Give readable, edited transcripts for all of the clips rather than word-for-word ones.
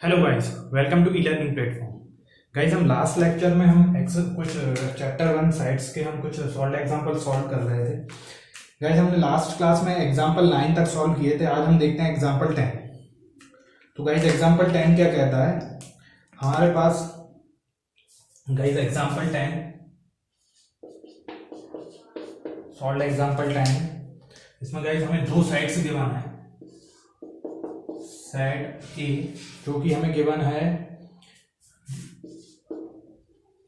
Hello guys, welcome to e learning platform. Guys, हम last lecture में हम कुछ चैप्टर 1 साइट्स के हम कुछ सॉल्व एग्जांपल सॉल्व कर रहे थे। गाइस, हमने लास्ट क्लास में एग्जांपल 9 तक सॉल्व किए थे। आज हम देखते हैं एग्जांपल 10। तो गाइस, एग्जांपल 10 क्या कहता है हमारे पास? गाइस, एग्जांपल 10 सॉल्व एग्जांपल 10, इसमें गाइस हमें दो साइड्स गिवन है। सेट ए जो कि हमें गिवन है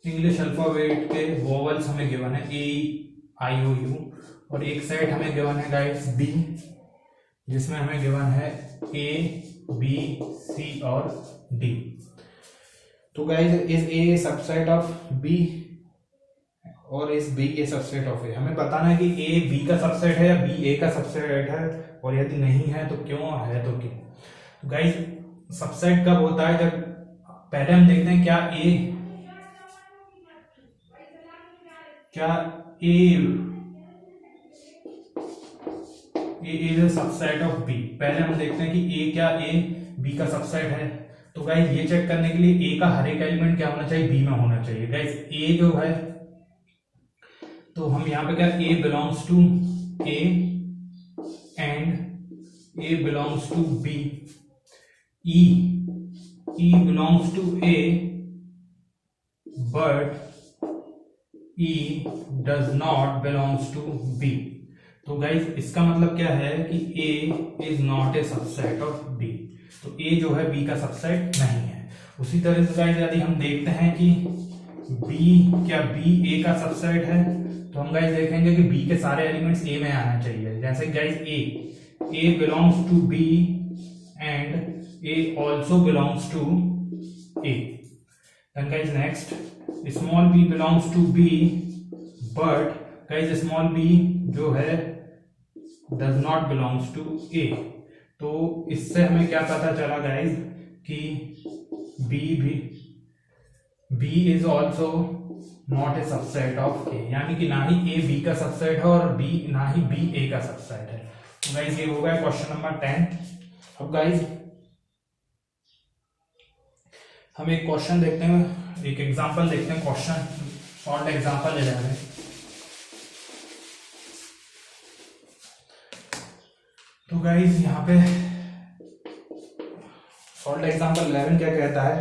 इंग्लिश अल्फाबेट के वोवल्स हमें गिवन है ए आई ओ यू, और एक सेट हमें गिवन है गाइस बी जिसमें हमें गिवन है ए बी सी और डी। तो guys, is A subset of B और is B a subset of A? हमें बताना है कि ए बी का सबसेट है या बी ए का सबसेट है, और यदि नहीं है तो क्यों, है तो क्यों। तो गाइस, सबसेट कब होता है? जब पहले हम देखते हैं क्या A is a subset of B. पहले हम देखते हैं कि ए बी का सबसेट है। तो गाइस, ये चेक करने के लिए ए का हर एक एलिमेंट क्या होना चाहिए? बी में होना चाहिए। गाइस, ए जो है, तो हम यहाँ पे क्या, a belongs to A and a belongs to B, E belongs to A but E does not belongs to B। तो गाइज, इसका मतलब क्या है कि A is not a subset of B। तो A जो है B का सबसेट नहीं है। उसी तरह से गाइज, यदि हम देखते हैं कि क्या B A का सबसेट है, तो हम गाइज देखेंगे कि B के सारे एलिमेंट्स A में आना चाहिए। जैसे guys A belongs to B and A also belongs to A। Then guys, next, small b belongs to B but guys small b जो है does not belongs to A। तो इससे हमें क्या पता चला गाइज कि B is also not a subset of A, यानी कि ना ही A B का सबसेट है और ना ही B A का सबसेट है। तो गाइज, ये हो गया क्वेश्चन नंबर 10। अब गाइज, हम एक क्वेश्चन देखते हैं, एक एग्जांपल देखते हैं। Question solve example 11। तो गाइस, यहाँ पे सॉल्व एग्जांपल 11 क्या कहता है?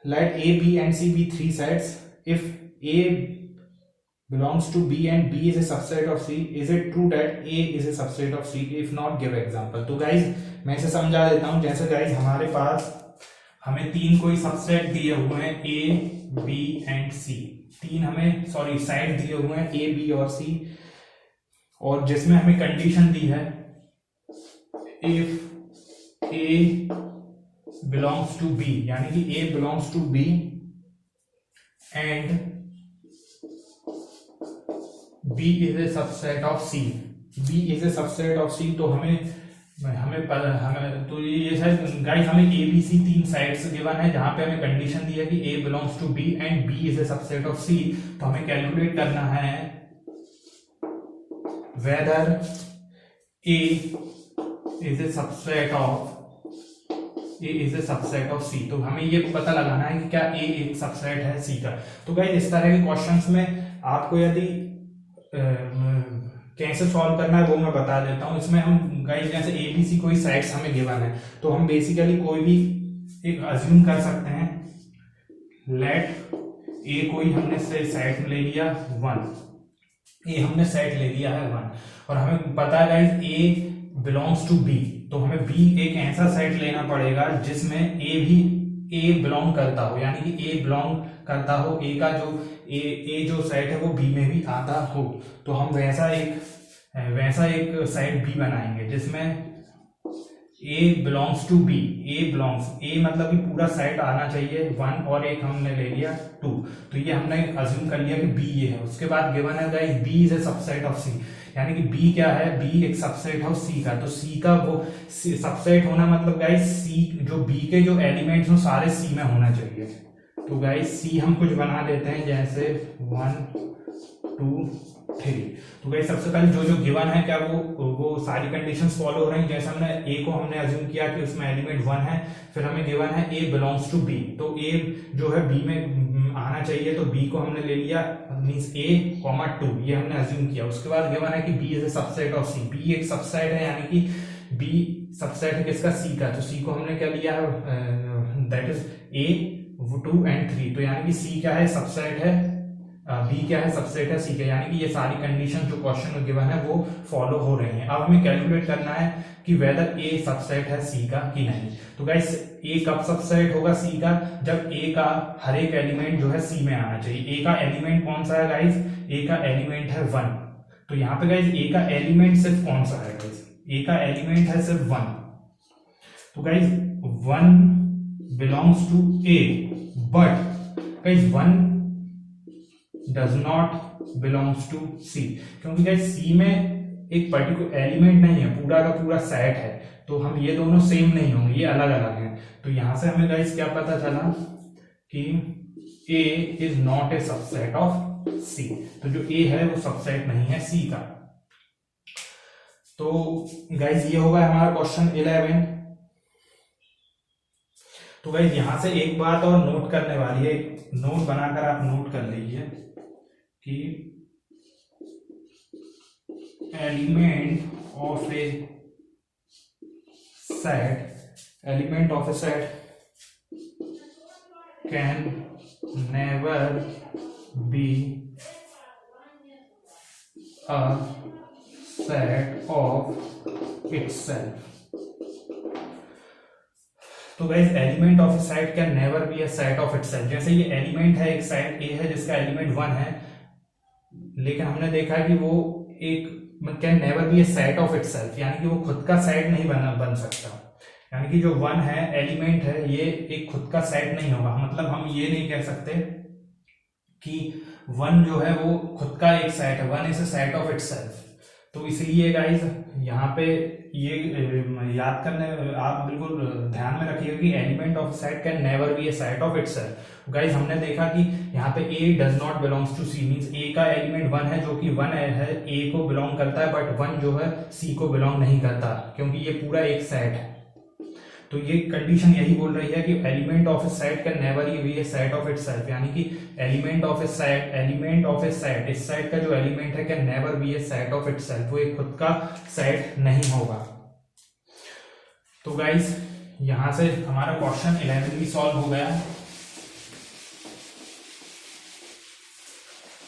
Let A B and C be three sets. If A belongs to B and B is a subset of C, is it true that A is a subset of C? If not, give example। तो guys, मैं इसे समझा देता हूं। जैसे guys, हमारे पास हमें तीन कोई सबसेट दिए हुए हैं A B एंड C। तीन हमें सेट दिए हुए हैं A B और C, और जिसमें हमें कंडीशन दी है if A belongs to B, यानी कि A belongs to B and B is a subset of C। B is a subset of C। तो हमें तो ये शायद गाइस, हमें ए बी सी तीन साइड्स गिवन है जहां पे हमें कंडीशन दी है कि A belongs to B and B is a subset of C। तो हमें कैलकुलेट करना है whether A is a subset of C। तो हमें ये पता लगाना है कि क्या A एक सबसेट है C का। तो गाइस, इस तरह के क्वेश्चंस में आपको यदि कैसे सॉल्व करना है वो मैं बता देता हूं। इसमें हम गाइस, जैसे ए बी सी कोई साइड्स हमें गिवन है, तो हम बेसिकली कोई भी एक अज्यूम कर सकते हैं। लेट ए कोई हमने सेट ले लिया 1, ए हमने सेट ले लिया है 1, और हमें पता है guys A belongs to B. तो हमें बी एक ऐसा सेट लेना पड़ेगा जिसमें ए बिलोंग करता हो, यानी कि ए बिलोंग करता हो, ए का जो ए जो सेट है वो बी में भी आता हो। तो हम वैसा एक सेट बी बनाएंगे जिसमें ए बिलोंग्स टू बी। ए मतलब कि पूरा सेट आना चाहिए 1, और एक हमने ले लिया 2। तो ये हमने अज्यूम कर लिया कि बी ये है। उसके बाद गिवन है guys B is A subset of C, यानी कि बी क्या है? बी एक सबसेट है सी का। तो सी का वो सबसेट होना मतलब गाइस सी जो बी के जो एलिमेंट्स हो सारे सी में होना चाहिए। तो गाइस, सी हम कुछ बना देते हैं, जैसे 1 2 3। तो गाइस सबसे पहले जो जो गिवन है क्या वो सारी कंडीशंस फॉलो हो रही हैं। जैसे हमने ए को हमने अज्यूम किया कि उसमें एलिमेंट 1 है, फिर हमें गिवन है ए बिलोंग्स टू बी, तो ए जो है बी में आना चाहिए, तो बी को हमने ले लिया, मींस ए कॉमा 2 ये हमने अज्यूम किया। उसके बाद गिवन है कि B is A subset of C, B एक सबसेट है, यानी कि बी सबसेट है किसका, सी का, तो सी को हमने क्या लिया है, दैट इज ए 2 and 3, तो यानी कि सी क्या है, सबसेट है, बी क्या है, सबसेट है सी का, यानी कि ये सारी कंडीशन जो क्वेश्चन में गिवन है वो फॉलो हो रही हैं। अब हमें कैलकुलेट करना है कि वेदर ए सबसेट है सी का कि नहीं। तो गाइस ए कब सबसेट होगा सी का, जब ए का हर एक एलिमेंट जो है सी में आना चाहिए। ए का एलिमेंट कौन सा है गाइस, ए का एलिमेंट है 1, तो यहाँ पे गाइस ए का एलिमेंट सिर्फ कौन सा है गाइस, ए का एलिमेंट है सिर्फ 1, तो guys 1 belongs to A, but guys 1 does not belongs to C, क्योंकि गाइस सी में एक पर्टिकुलर एलिमेंट नहीं है, पूरा का पूरा सेट है, तो हम ये दोनों सेम नहीं होंगे, ये अलग अलग हैं। तो यहां से हमें गाइस क्या पता चला कि A is not a subset of C, तो जो ए है वो सबसेट नहीं है सी का। तो गाइस ये होगा हमारा क्वेश्चन 11। तो गाइस यहां से एक बात और नोट करने वाली है, नोट बनाकर आप नोट कर लीजिए कि element of a set can never be a set of itself. तो guys element of a set can never be a set of itself, जैसे ये एलिमेंट है, एक सेट ए है जिसका एलिमेंट 1 है, लेकिन हमने देखा कि वो एक can never be a set of itself, यानी कि वो खुद का सेट नहीं बन सकता, यानी कि जो 1 है एलिमेंट है ये एक खुद का सेट नहीं होगा। मतलब हम ये नहीं कह सकते कि 1 जो है वो खुद का एक सेट है, 1 is a set of itself. तो इसलिए गाइस यहाँ पे ये याद करने, आप बिल्कुल ध्यान में रखिएगा कि element of set can never be a set of itself. Guys हमने देखा कि यहाँ पे A does not belongs to C, means A का एलिमेंट 1 है, जो कि 1 है, ए को बिलोंग करता है, बट 1 जो है सी को बिलोंग नहीं करता, क्योंकि ये पूरा एक सेट है। तो ये कंडीशन यही बोल रही है कि element of a set can never be a set of itself, यानी कि एलिमेंट ऑफ ए सेट, इस सेट का जो एलिमेंट है can never be a set of itself, वो एक खुद का सेट नहीं होगा। तो गाइस यहां से हमारा क्वेश्चन 11 भी सॉल्व हो गया।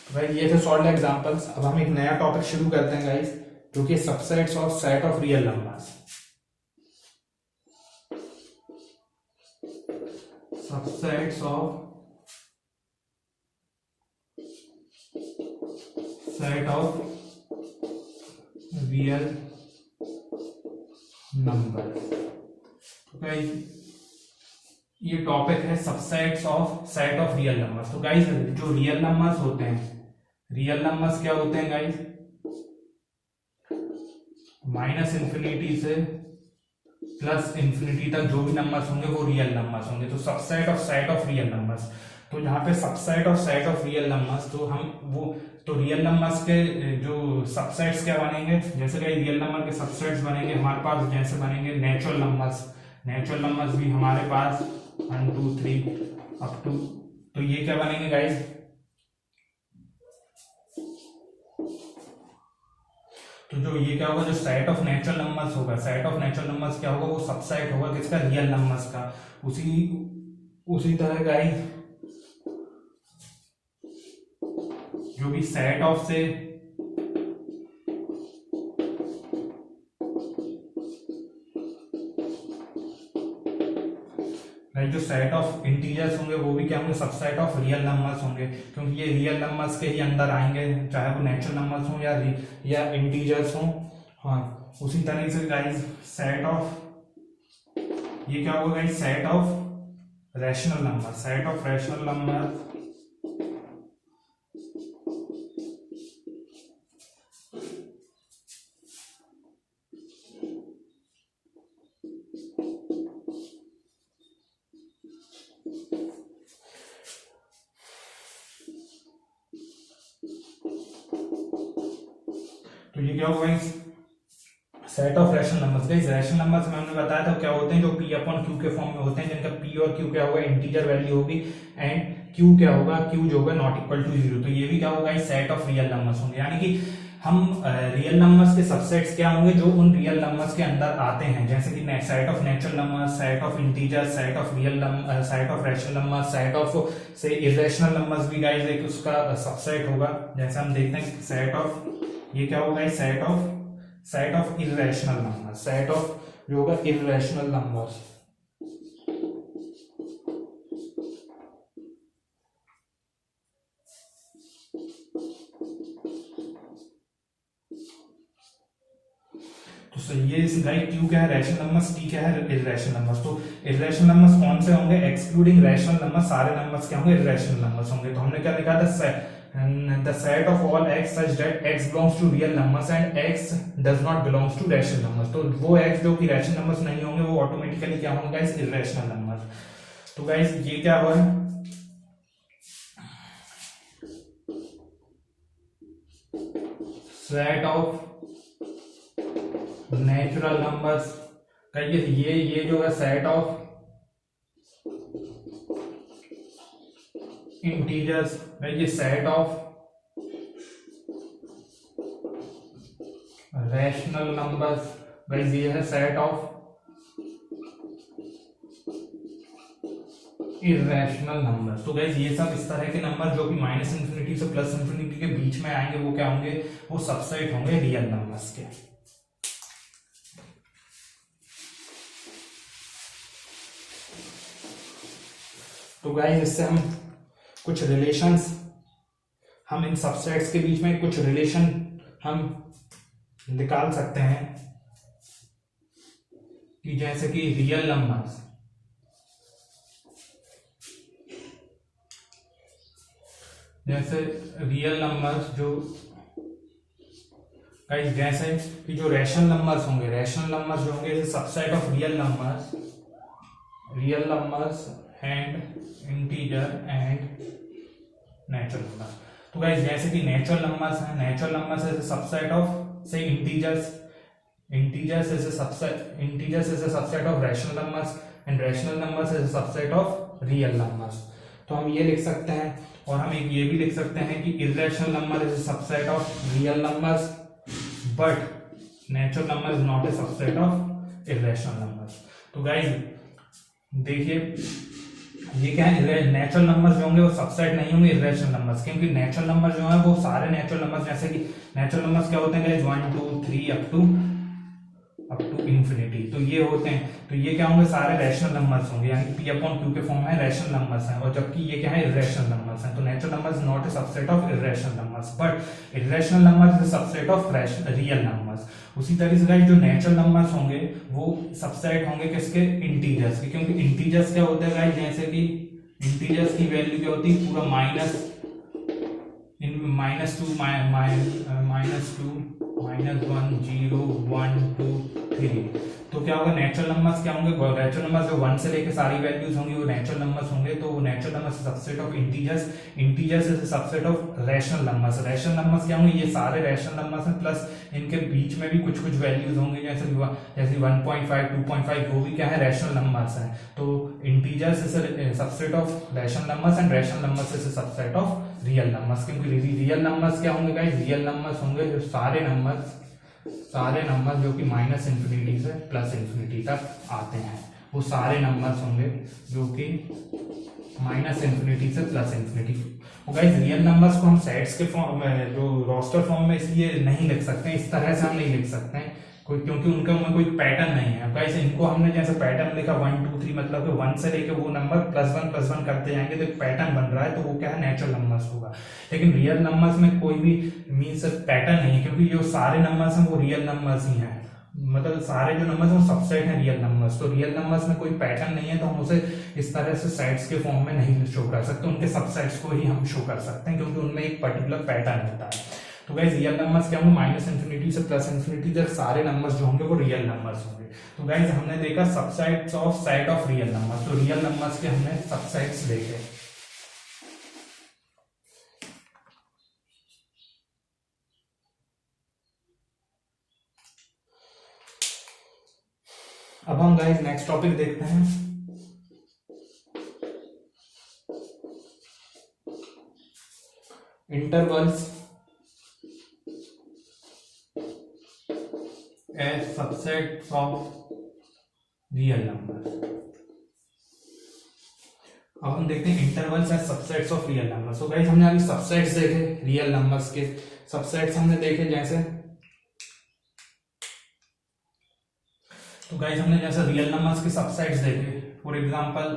तो गाइस ये थे सॉल्व एग्जांपल्स। अब हम एक नया टॉपिक शुरू करते हैं गाइस, जो कि subsets of set of real numbers. Subsets of set of real number. तो गाइस ये टॉपिक है subsets of set of real numbers. तो गाइस जो रियल नंबर्स होते हैं, रियल नंबर्स क्या होते हैं गाइस, -∞ से +∞ तक जो भी नंबर्स होंगे वो रियल नंबर्स होंगे। तो subset of set of real numbers, तो यहाँ पे subset of set of real numbers, तो हम वो तो रियल नंबर्स के जो सबसेट्स क्या बनेंगे, जैसे कि रियल नंबर के सबसेट्स बनेंगे हमारे पास, जैसे बनेंगे नेचुरल नंबर्स, नेचुरल नंबर्स भी हमारे पास 1 2 3 अप टू, तो ये क्या बनेंगे गाइस, तो जो ये क्या होगा, जो सेट ऑफ नेचुरल नंबर्स होगा, सेट ऑफ नेचुरल नंबर्स क्या होगा, वो सबसेट होगा किसका, रियल नंबर्स का। उसी तरह गाइस जो भी सेट ऑफ से जो सेट ऑफ इंटीजर्स होंगे वो भी क्या होंगे, सबसेट ऑफ रियल नंबर्स होंगे, क्योंकि ये रियल नंबर्स के ही अंदर आएंगे, चाहे वो नेचुरल नंबर्स हो या इंटीजर्स हो। हाँ उसी तरह से गाइस सेट ऑफ, ये क्या होगा guys, set of rational number, set of rational number तो ये क्या होगा guys, set of rational numbers. Guys rational numbers में हमने बताया था क्या होते हैं, जो p अपॉन q के फॉर्म में होते हैं, जिनका p और q क्या होगा, इंटीजर वैल्यू होगी, एंड q क्या होगा, q जो होगा नॉट इक्वल टू 0। तो ये भी क्या होगा, सेट ऑफ रियल नंबर्स होंगे, यानी कि हम रियल नंबर्स के सबसेट्स क्या होंगे, जो उन रियल नंबर्स के अंदर आते हैं, जैसे कि set of natural numbers, set of integers, set of real number, set of rational numbers, set of से इरेशनल नंबर्स भी गाइस एक उसका सबसेट होगा। जैसे हम देखते हैं सेट ऑफ, ये क्या होगा, set of irrational number, set of जो होगा इरेशनल नंबर्स। तो ये गाइस क्यू क्या है, रैशनल नंबर्स, टी क्या है, इरेशनल नंबर्स। तो इरेशनल नंबर्स कौन से होंगे, एक्सक्लूडिंग रैशनल नंबर, सारे नंबर्स क्या होंगे, इरेशनल नंबर्स होंगे। तो हमने क्या लिखा था, the set of all x such that x belongs to real numbers and x does not belongs to rational numbers। तो वो x जो कि रैशनल नंबर्स नहीं होंगे वो ऑटोमेटिकली क्या होंगे गाइस, इरेशनल नंबर्स। तो गाइस ये क्या हुआ, सेट ऑफ नेचुरल नंबर्स। ये जो है सेट ऑफ इंटीजर्स, ये set of rational numbers, guys ये है सेट ऑफ इरेशनल नंबर्स। तो गाइस ये सब इस तरह के नंबर जो कि माइनस इंफिनिटी से प्लस इंफिनिटी के बीच में आएंगे, वो क्या होंगे, वो सबसेट होंगे रियल नंबर्स के। तो गाइस इससे हम कुछ रिलेशंस, हम इन सबसेट्स के बीच में कुछ रिलेशन हम निकाल सकते हैं, कि जैसे कि रियल नंबर्स, जैसे रियल नंबर्स जो गाइस, जैसे कि जो रैशनल नंबर्स होंगे, रैशनल नंबर्स जो होंगे subset of real numbers and integer and natural number. तो गाइस जैसे कि नेचुरल नंबर्स हैं, natural numbers is a subset of say integers is a subset of rational numbers and rational numbers is a subset of real numbers. तो हम ये लिख सकते हैं, और हम एक ये भी लिख सकते हैं कि irrational number is a subset of real numbers but natural number is not a subset of irrational numbers. तो गाइस देखिए ये क्या है, नेचुरल नंबर्स जो होंगे वो सबसेट नहीं होंगे इरेशनल नंबर्स, क्योंकि नेचुरल नंबर जो है वो सारे नेचुरल नंबर्स, जैसे कि नेचुरल नंबर्स क्या होते हैं गाइस, 1 2 3 अप टू इंफिनिटी, तो ये होते हैं। तो ये क्या होंगे, सारे रैशनल नंबर्स होंगे, यानी p अपॉन q के फॉर्म में रैशनल नंबर्स हैं, और जबकि ये क्या है, इरेशनल नंबर्स हैं। तो natural numbers not a subset of irrational numbers but irrational numbers is subset of real numbers. उसी तरह से गाइस जो नेचुरल नंबर्स होंगे वो सबसेट होंगे किसके, इंटीजर्स के, क्योंकि इंटीजर्स क्या होते हैं गाइस, जैसे कि इंटीजर्स की वैल्यू क्या होती है, पूरा माइनस -2 -1 0 1 2 3। तो क्या होगा, नेचुरल नंबर्स क्या होंगे, नेचुरल नंबर्स जो 1 से लेके सारी वैल्यूज होंगी वो नेचुरल नंबर्स होंगे। तो natural numbers subset of integers is subset of rational numbers. Rational numbers क्या होंगे, ये सारे रैशनल नंबर्स हैं, प्लस इनके बीच में भी कुछ वैल्यूज होंगे, जैसे 1.5 2.5 वो भी क्या है, रैशनल नंबर्स हैं। तो integers is subset of rational numbers and rational numbers is subset of real numbers. क्योंकि रियल नंबर्स क्या होंगे गाइस, रियल नंबर्स होंगे जो सारे नंबर्स जो कि माइनस इंफिनिटी से प्लस इंफिनिटी तक आते हैं, वो सारे नंबर्स होंगे जो कि माइनस इंफिनिटी से प्लस इंफिनिटी। तो गाइस रियल नंबर्स को हम सेट्स के फॉर्म में, जो रोस्टर फॉर्म में इसलिए नहीं लिख सकते, इस तरह से हम नहीं लिख सकते हैं कोई, क्योंकि उनका में कोई पैटर्न नहीं है। गाइस इनको हमने जैसे पैटर्न लिखा 1 2 3, मतलब कि 1 से लेके वो नंबर +1 करते जाएंगे तो एक पैटर्न बन रहा है, तो वो क्या है, नेचुरल नंबर्स होगा। लेकिन रियल नंबर्स में कोई भी मीन्स पैटर्न नहीं है, क्योंकि जो सारे नंबर्स हैं वो रियल नंबर्स ही हैं, मतलब सारे जो नंबर्स हैं वो सबसेट हैं रियल नंबर्स। तो रियल नंबर्स में कोई पैटर्न नहीं है, तो हम उसे इस तरह से सेट्स के फॉर्म में नहीं शो कर सकते, उनके सबसेट्स को ही हम शो कर सकते हैं, क्योंकि उनमें एक पर्टिकुलर पैटर्न होता है। तो गाइस रियल नंबर्स क्या होंगे, माइनस इंफिनिटी से प्लस इंफिनिटी तक सारे नंबर्स जो होंगे वो रियल नंबर्स होंगे। तो गाइस हमने देखा subsets of set of real numbers, तो रियल नंबर्स के हमने सबसेट्स देखे। गाइस नेक्स्ट टॉपिक देखते हैं। Intervals as subsets of real number. अब हम देखते हैं intervals as subsets of real numbers. तो गाइस हमने अभी सबसेट्स देखे रियल नंबर्स के, सबसेट्स हमने देखे जैसे, तो गाइस हमने जैसे रियल नंबर्स के सबसेट्स देखे, फॉर एग्जांपल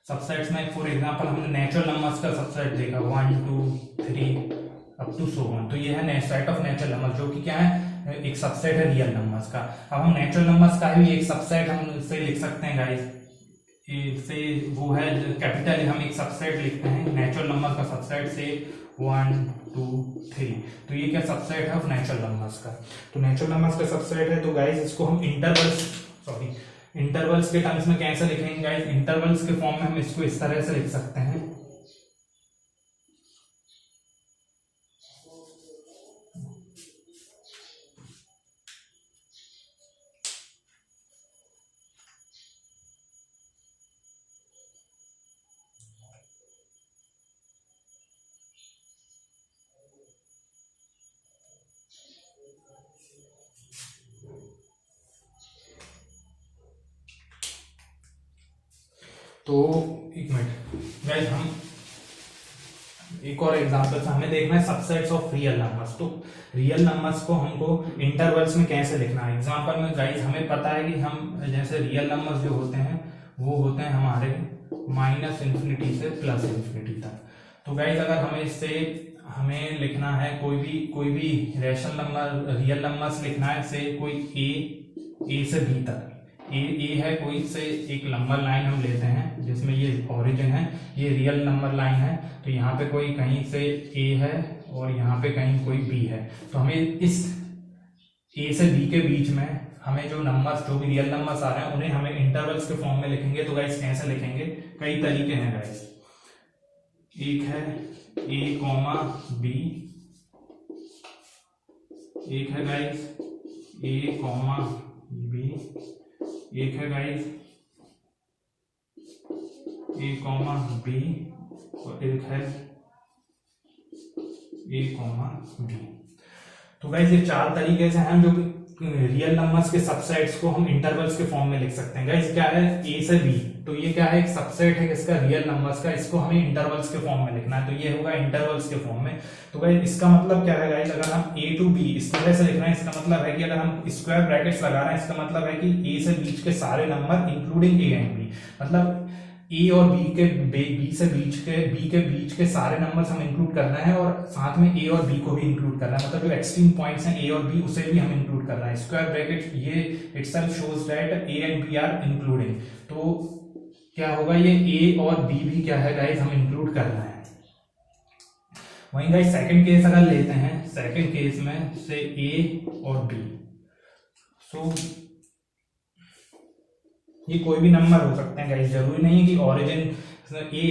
सबसेट्स में फॉर एग्जांपल हमने नेचुरल नंबर्स का सबसेट देखा 1 2 3 अप टू सो ऑन। तो ये है सेट ऑफ नेचुरल नंबर्स, जो कि क्या है, एक सबसेट है रियल नंबर्स का। अब हम नेचुरल नंबर्स का भी एक सबसेट हम इससे लिख सकते हैं गाइस, इससे वो है कैपिटल, हम एक सबसेट लिखते हैं नेचुरल नंबर का सबसेट से 1 2 3। तो ये क्या सबसेट है ऑफ नेचुरल नंबर्स का। तो नेचुरल नंबर्स का सबसेट है। तो गाइस इसको हम इंटरवल्स के टर्म्स में कैसे लिखेंगे गाइस, इंटरवल्स के फॉर्म में हम इसको इस तरह से लिख सकते हैं। तो एक मिनट गाइस, हम एक और एग्जांपल से हमें देखना है सबसेट्स ऑफ रियल नंबर्स। तो रियल नंबर्स को हमको इंटरवल्स में कैसे लिखना है। एग्जांपल में गाइस हमें पता है कि हम जैसे रियल नंबर्स जो होते हैं वो होते हैं हमारे -∞ से +∞ तक। तो गाइस अगर हमें लिखना है कोई भी रैशनल नंबर रियल नंबर्स लिखना है, से कोई ए से बी तक, ए है कोई से एक नंबर लाइन हम लेते हैं जिसमें ये ओरिजिन है, ये रियल नंबर लाइन है। तो यहाँ पे कोई कहीं से ए है और यहाँ पे कहीं कोई बी है। तो हमें इस ए से बी के बीच में हमें जो भी रियल नंबर्स आ रहे हैं उन्हें हमें इंटरवल्स के फॉर्म में लिखेंगे। तो गाइस कैसे लिखेंगे, कई तरीके हैं गाइस। एक है ए कॉमा बी, एक है गाइस ए कॉमा बी, एक है गाइस ए कॉमा बी, और एक है ए कॉमा बी। तो गाइस ये 4 तरीके से हम जो रियल नंबर्स के सबसेट्स को हम इंटरवल्स के फॉर्म में लिख सकते हैं। गाइस क्या है, ए से बी, तो ये क्या है, एक सबसेट है इसका रियल नंबर्स का, इसको हमें इंटरवल्स के फॉर्म में लिखना है। तो ये होगा इंटरवल्स के फॉर्म में। तो गाइस इसका मतलब क्या है गाइस, अगर हम ए टू बी इस तरह से लिख रहे हैं, इसका मतलब है कि अगर हम स्क्वायर ब्रैकेट्स लगा रहे हैं, इसका मतलब है कि ए से बीच के सारे number including A and B, मतलब ए और बी के बीच के सारे नंबर्स हम इंक्लूड कर रहे हैं, और साथ में ए और बी को भी इंक्लूड कर रहे हैं, मतलब जो एक्सट्रीम पॉइंट्स हैं ए और बी उसे भी हम इंक्लूड कर रहे हैं। स्क्वायर ब्रैकेट ये itself shows that A and B are including. तो क्या होगा, ये ए और बी भी क्या है गाइस, हम इंक्लूड कर रहे हैं। वहीं गाइस सेकंड केस अगर लेते हैं, सेकंड केस में से ए और बी, सो ये कोई भी नंबर हो सकते हैं गाइस, जरूरी नहीं है कि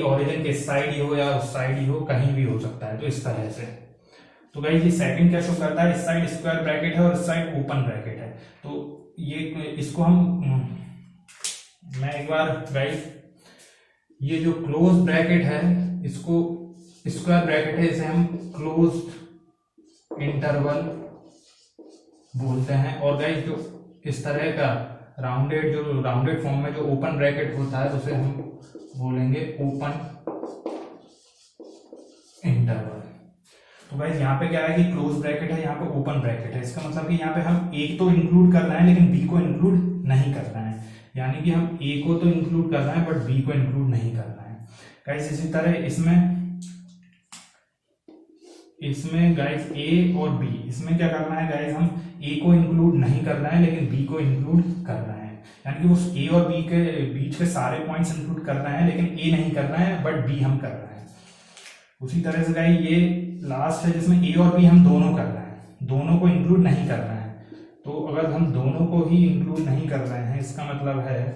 ओरिजिन के साइड ही हो या उस साइड ही हो, कहीं भी हो सकता है। तो इस तरह से, तो गाइस ये सेकंड क्या शो करता है, इस साइड स्क्वायर ब्रैकेट है और इस साइड ओपन ब्रैकेट है। तो ये इसको मैं एक बार गाइस, ये जो क्लोज ब्रैकेट है इसको स्क्वायर ब्रैकेट है, इसे हम क्लोज इंटरवल बोलते हैं। और गाइस जो इस तरह का राउंडेड फॉर्म में जो ओपन ब्रैकेट होता है उसे हम बोलेंगे ओपन इंटरवल। तो गाइस यहाँ पे क्या है कि क्लोज ब्रैकेट है, यहाँ पे ओपन ब्रैकेट है, इसका मतलब कि यहाँ पे हम ए तो इंक्लूड कर रहे हैं लेकिन बी को इंक्लूड नहीं कर रहे हैं, यानी कि हम ए को तो इंक्लूड कर रहे हैं बट बी को इंक्लूड नहीं कर रहे हैं। गाइस इसी तरह इसमें गाइस ए और बी, इसमें क्या करना है गाइस, हम ए को इंक्लूड नहीं कर रहे हैं लेकिन बी को इंक्लूड कर रहे हैं, यानी कि उस ए और बी के बीच के सारे पॉइंट्स इंक्लूड कर रहे हैं लेकिन ए नहीं कर रहे हैं बट बी हम कर रहे हैं। उसी तरह से गाइस ये लास्ट है जिसमें ए और बी हम दोनों कर रहे हैं, दोनों को इंक्लूड नहीं कर रहे हैं। तो अगर हम दोनों को ही इंक्लूड नहीं कर रहे हैं, इसका मतलब है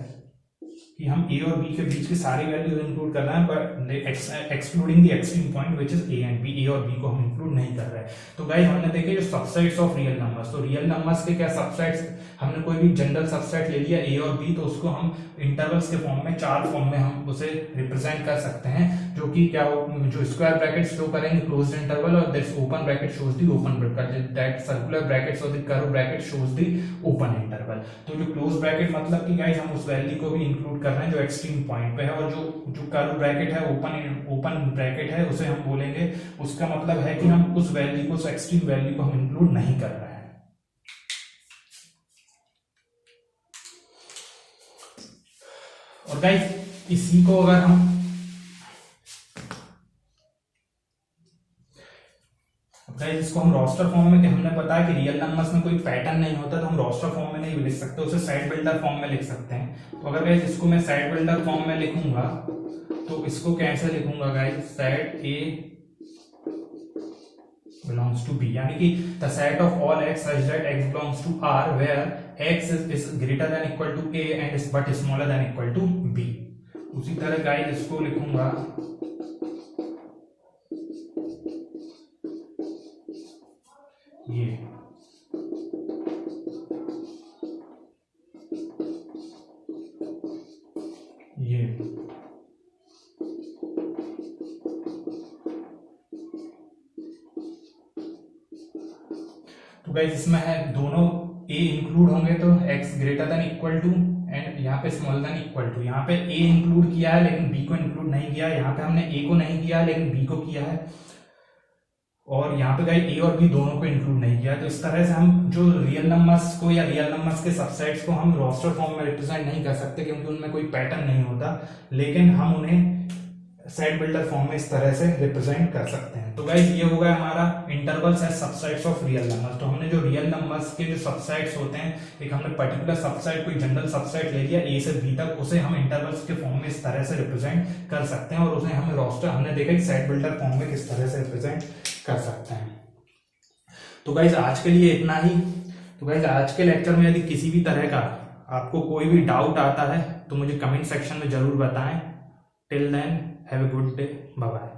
कि हम ए और बी के बीच की सारी वैल्यूज इंक्लूड कर रहे हैं, पर excluding the extreme point which is A and B, A और बी को हम इंक्लूड नहीं कर रहे हैं। तो गाइस हमने देखे जो सबसेट्स ऑफ रियल नंबर्स, तो रियल नंबर्स के क्या सबसेट्स, हमने कोई भी जनरल सबसेट ले लिया ए और बी, तो उसको हम इंटरवल्स के फॉर्म में, चार फॉर्म में हम उसे रिप्रेजेंट कर सकते हैं, जो कि क्या हो, जो स्क्वायर ब्रैकेट शो करेंगे क्लोज्ड इंटरवल, और that's open bracket shows the open bracket, that circular brackets और the curve bracket shows the open interval. तो जो क्लोज ब्रैकेट मतलब कि गाइस हम उस वैल्यू को भी इंक्लूड कर रहे हैं जो एक्सट्रीम पॉइंट पे है, और जो कर्व ब्रैकेट है, ओपन ब्रैकेट है, उसे हम बोलेंगे, उसका मतलब है कि हम उस वैल्यू को, उस एक्सट्रीम वैल्यू को हम इंक्लूड नहीं कर रहे हैं। और गाइस इसी को अगर हम इसको हम रोस्टर फॉर्म में, कि हमने पता है कि रियल नंबर्स में कोई पैटर्न नहीं होता, तो हम रोस्टर फॉर्म में नहीं लिख सकते, उसे सेट बिल्डर फॉर्म में लिख सकते हैं। तो अगर गाइस इसको मैं सेट बिल्डर फॉर्म में लिखूंगा तो इसको कैसे लिखूंगा guys, set A belongs to B, यानी कि the set of all x such that x belongs to R where x is greater than equal to A and is but smaller than equal to B। उसी तरह guys इसको लिखूंगा ये तो guys इसमें है दोनों a इंक्लूड होंगे तो x greater than equal to and यहाँ पे स्मॉलर देन इक्वल टू। यहाँ पे a इंक्लूड किया है लेकिन b को इंक्लूड नहीं किया, यहाँ पे हमने a को नहीं किया लेकिन b को किया है, और यहाँ पे गाइस a और b दोनों को इंक्लूड नहीं किया। तो इस तरह से हम जो रियल नंबर्स को या रियल नंबर्स के सबसेट्स को हम रोस्टर फॉर्म में रिप्रेजेंट नहीं कर सकते क्योंकि उनमें कोई पैटर्न नहीं होता, लेकिन हम उन्हें सेट बिल्डर फॉर्म में इस तरह से रिप्रेजेंट कर सकते हैं। तो गाइस ये हो गया हमारा intervals as subsets of real numbers. तो हमने जो रियल नंबर्स के जो सबसेट्स होते हैं, एक हमने पर्टिकुलर सबसेट, कोई जनरल सबसेट ले लिया ए से बी तक, उसे हम इंटरवल्स के फॉर्म में इस तरह से रिप्रेजेंट कर सकते हैं, और उसे हमें रोस्टर, हमने देखा कि सेट बिल्डर फॉर्म में किस तरह से रिप्रेजेंट कर सकते हैं। तो गाइस आज के लिए इतना ही। तो गाइस आज के लेक्चर में यदि किसी भी तरह का आपको कोई भी डाउट आता है तो मुझे कमेंट सेक्शन में जरूर बताएं। Till then have a good day, bye bye.